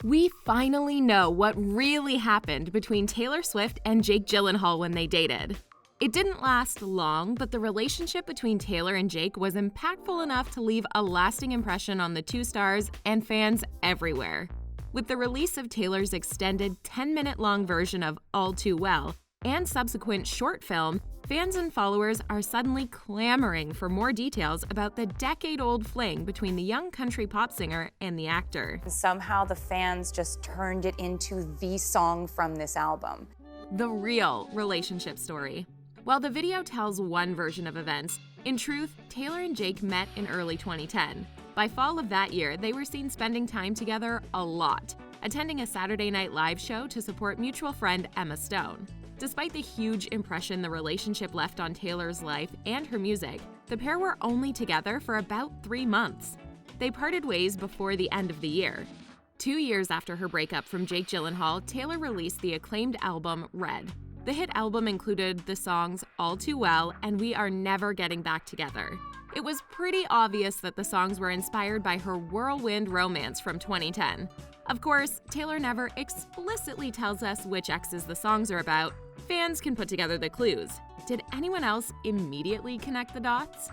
We finally know what really happened between Taylor Swift and Jake Gyllenhaal when they dated. It didn't last long, but the relationship between Taylor and Jake was impactful enough to leave a lasting impression on the two stars and fans everywhere. With the release of Taylor's extended 10-minute-long version of All Too Well and subsequent short film, fans and followers are suddenly clamoring for more details about the decade-old fling between the young country pop singer and the actor. Somehow the fans just turned it into the song from this album. The real relationship story. While the video tells one version of events, in truth, Taylor and Jake met in early 2010. By fall of that year, they were seen spending time together a lot, attending a Saturday Night Live show to support mutual friend Emma Stone. Despite the huge impression the relationship left on Taylor's life and her music, the pair were only together for about 3 months. They parted ways before the end of the year. 2 years after her breakup from Jake Gyllenhaal, Taylor released the acclaimed album Red. The hit album included the songs All Too Well and We Are Never Getting Back Together. It was pretty obvious that the songs were inspired by her whirlwind romance from 2010. Of course, Taylor never explicitly tells us which exes the songs are about. Fans can put together the clues. Did anyone else immediately connect the dots?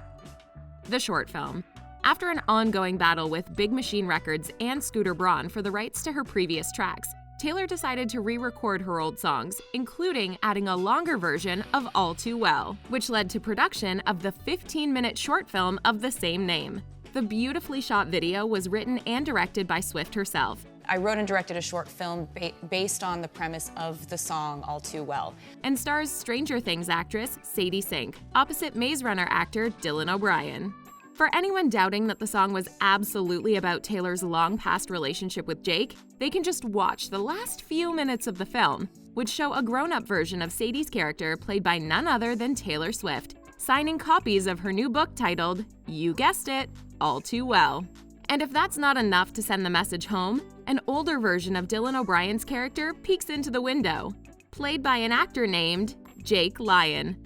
The short film. After an ongoing battle with Big Machine Records and Scooter Braun for the rights to her previous tracks, Taylor decided to re-record her old songs, including adding a longer version of All Too Well, which led to production of the 15-minute short film of the same name. The beautifully shot video was written and directed by Swift herself. I wrote and directed a short film based on the premise of the song All Too Well. And stars Stranger Things actress Sadie Sink, opposite Maze Runner actor Dylan O'Brien. For anyone doubting that the song was absolutely about Taylor's long-past relationship with Jake, they can just watch the last few minutes of the film, which show a grown-up version of Sadie's character played by none other than Taylor Swift, signing copies of her new book titled, you guessed it, All Too Well. And if that's not enough to send the message home, an older version of Dylan O'Brien's character peeks into the window, played by an actor named Jake Lyon.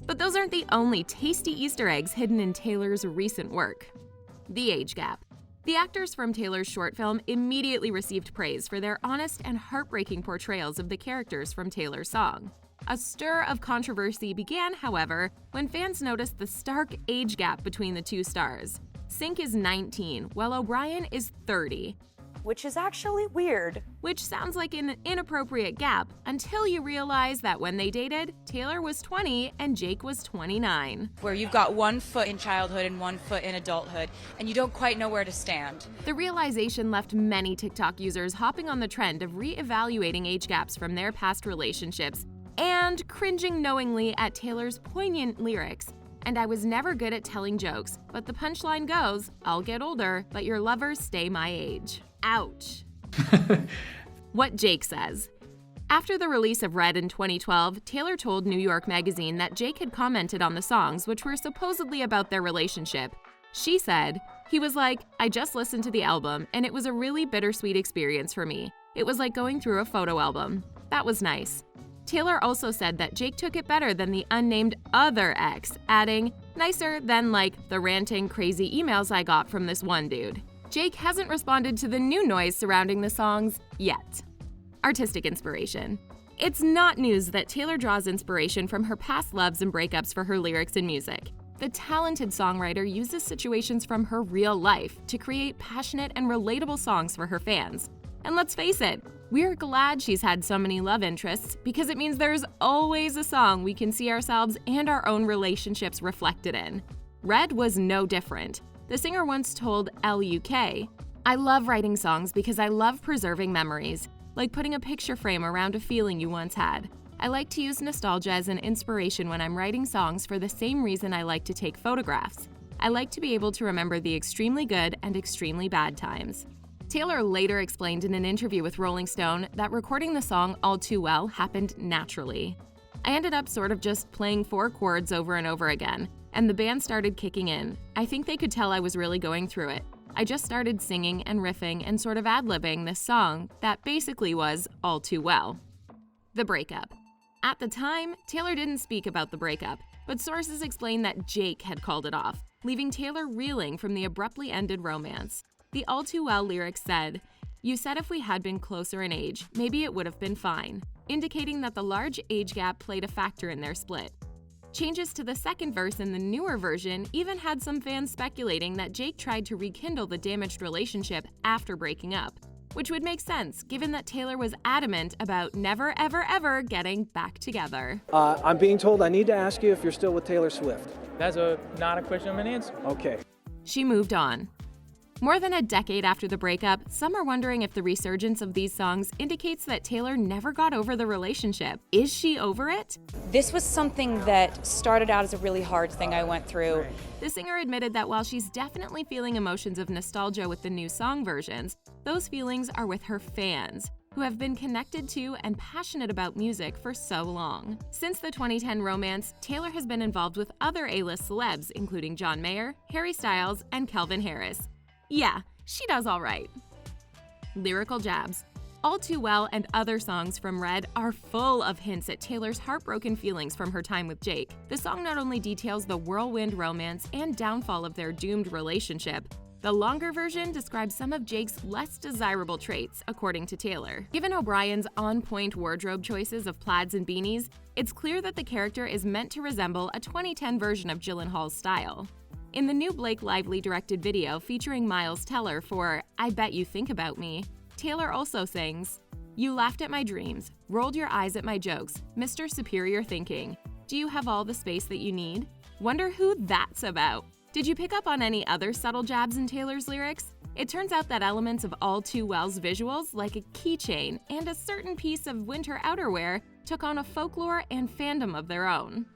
But those aren't the only tasty Easter eggs hidden in Taylor's recent work. The age gap. The actors from Taylor's short film immediately received praise for their honest and heartbreaking portrayals of the characters from Taylor's song. A stir of controversy began, however, when fans noticed the stark age gap between the two stars. Sink is 19, while O'Brien is 30. Which is actually weird. Which sounds like an inappropriate gap until you realize that when they dated, Taylor was 20 and Jake was 29. Where you've got 1 foot in childhood and 1 foot in adulthood, and you don't quite know where to stand. The realization left many TikTok users hopping on the trend of re-evaluating age gaps from their past relationships and cringing knowingly at Taylor's poignant lyrics. And I was never good at telling jokes, but the punchline goes, I'll get older, but your lovers stay my age. Ouch. What Jake says. After the release of Red in 2012, Taylor told New York Magazine that Jake had commented on the songs, which were supposedly about their relationship. She said, he was like, I just listened to the album, and it was a really bittersweet experience for me. It was like going through a photo album. That was nice. Taylor also said that Jake took it better than the unnamed other ex, adding, nicer than like the ranting, crazy emails I got from this one dude. Jake hasn't responded to the new noise surrounding the songs yet. Artistic inspiration. It's not news that Taylor draws inspiration from her past loves and breakups for her lyrics and music. The talented songwriter uses situations from her real life to create passionate and relatable songs for her fans. And let's face it, we're glad she's had so many love interests because it means there's always a song we can see ourselves and our own relationships reflected in. Red was no different. The singer once told LUK, I love writing songs because I love preserving memories, like putting a picture frame around a feeling you once had. I like to use nostalgia as an inspiration when I'm writing songs for the same reason I like to take photographs. I like to be able to remember the extremely good and extremely bad times. Taylor later explained in an interview with Rolling Stone that recording the song All Too Well happened naturally. I ended up sort of just playing 4 chords over and over again, and the band started kicking in. I think they could tell I was really going through it. I just started singing and riffing and sort of ad-libbing this song that basically was All Too Well. The breakup. At the time, Taylor didn't speak about the breakup, but sources explained that Jake had called it off, leaving Taylor reeling from the abruptly ended romance. The All Too Well lyrics said, "You said if we had been closer in age, maybe it would have been fine," indicating that the large age gap played a factor in their split. Changes to the second verse in the newer version even had some fans speculating that Jake tried to rekindle the damaged relationship after breaking up, which would make sense given that Taylor was adamant about never ever ever getting back together. I'm being told I need to ask you if you're still with Taylor Swift. That's not a question I'm gonna answer. Okay. She moved on. More than a decade after the breakup, some are wondering if the resurgence of these songs indicates that Taylor never got over the relationship. Is she over it? This was something that started out as a really hard thing I went through. The singer admitted that while she's definitely feeling emotions of nostalgia with the new song versions, those feelings are with her fans, who have been connected to and passionate about music for so long. Since the 2010 romance, Taylor has been involved with other A-list celebs, including John Mayer, Harry Styles, and Calvin Harris. Yeah, she does all right. Lyrical Jabs. All Too Well and other songs from Red are full of hints at Taylor's heartbroken feelings from her time with Jake. The song not only details the whirlwind romance and downfall of their doomed relationship, the longer version describes some of Jake's less desirable traits, according to Taylor. Given O'Brien's on-point wardrobe choices of plaids and beanies, it's clear that the character is meant to resemble a 2010 version of Gyllenhaal's style. In the new Blake Lively-directed video featuring Miles Teller for I Bet You Think About Me, Taylor also sings, "You laughed at my dreams, rolled your eyes at my jokes, Mr. Superior Thinking. Do you have all the space that you need? Wonder who that's about." Did you pick up on any other subtle jabs in Taylor's lyrics? It turns out that elements of All Too Well's visuals, like a keychain and a certain piece of winter outerwear, took on a folklore and fandom of their own.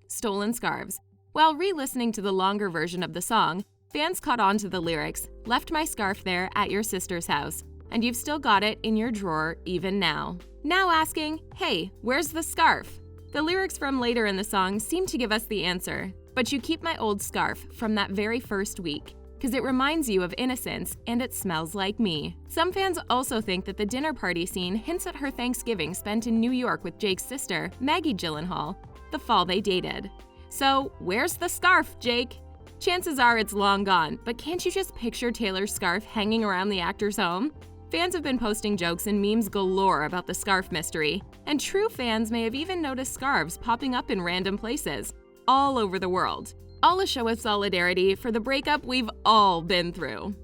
Stolen Scarves. While re-listening to the longer version of the song, fans caught on to the lyrics, "Left my scarf there at your sister's house, and you've still got it in your drawer even now." Now asking, hey, where's the scarf? The lyrics from later in the song seem to give us the answer. "But you keep my old scarf from that very first week, 'cause it reminds you of innocence and it smells like me." Some fans also think that the dinner party scene hints at her Thanksgiving spent in New York with Jake's sister, Maggie Gyllenhaal, the fall they dated. So, where's the scarf, Jake? Chances are it's long gone, but can't you just picture Taylor's scarf hanging around the actor's home? Fans have been posting jokes and memes galore about the scarf mystery, and true fans may have even noticed scarves popping up in random places, all over the world. All a show of solidarity for the breakup we've all been through.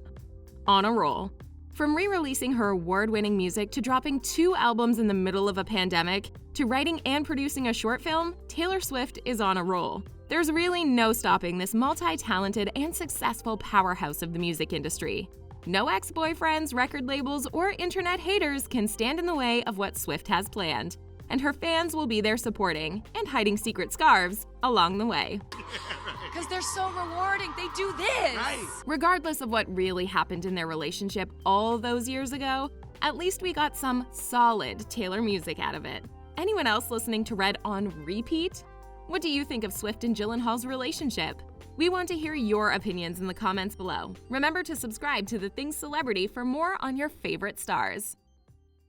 On a roll. From re-releasing her award-winning music to dropping 2 albums in the middle of a pandemic, to writing and producing a short film, Taylor Swift is on a roll. There's really no stopping this multi-talented and successful powerhouse of the music industry. No ex-boyfriends, record labels, or internet haters can stand in the way of what Swift has planned. And her fans will be there supporting and hiding secret scarves along the way. Because they're so rewarding. They do this. Right. Regardless of what really happened in their relationship all those years ago, at least we got some solid Taylor music out of it. Anyone else listening to Red on repeat? What do you think of Swift and Gyllenhaal's relationship? We want to hear your opinions in the comments below. Remember to subscribe to The Things Celebrity for more on your favorite stars.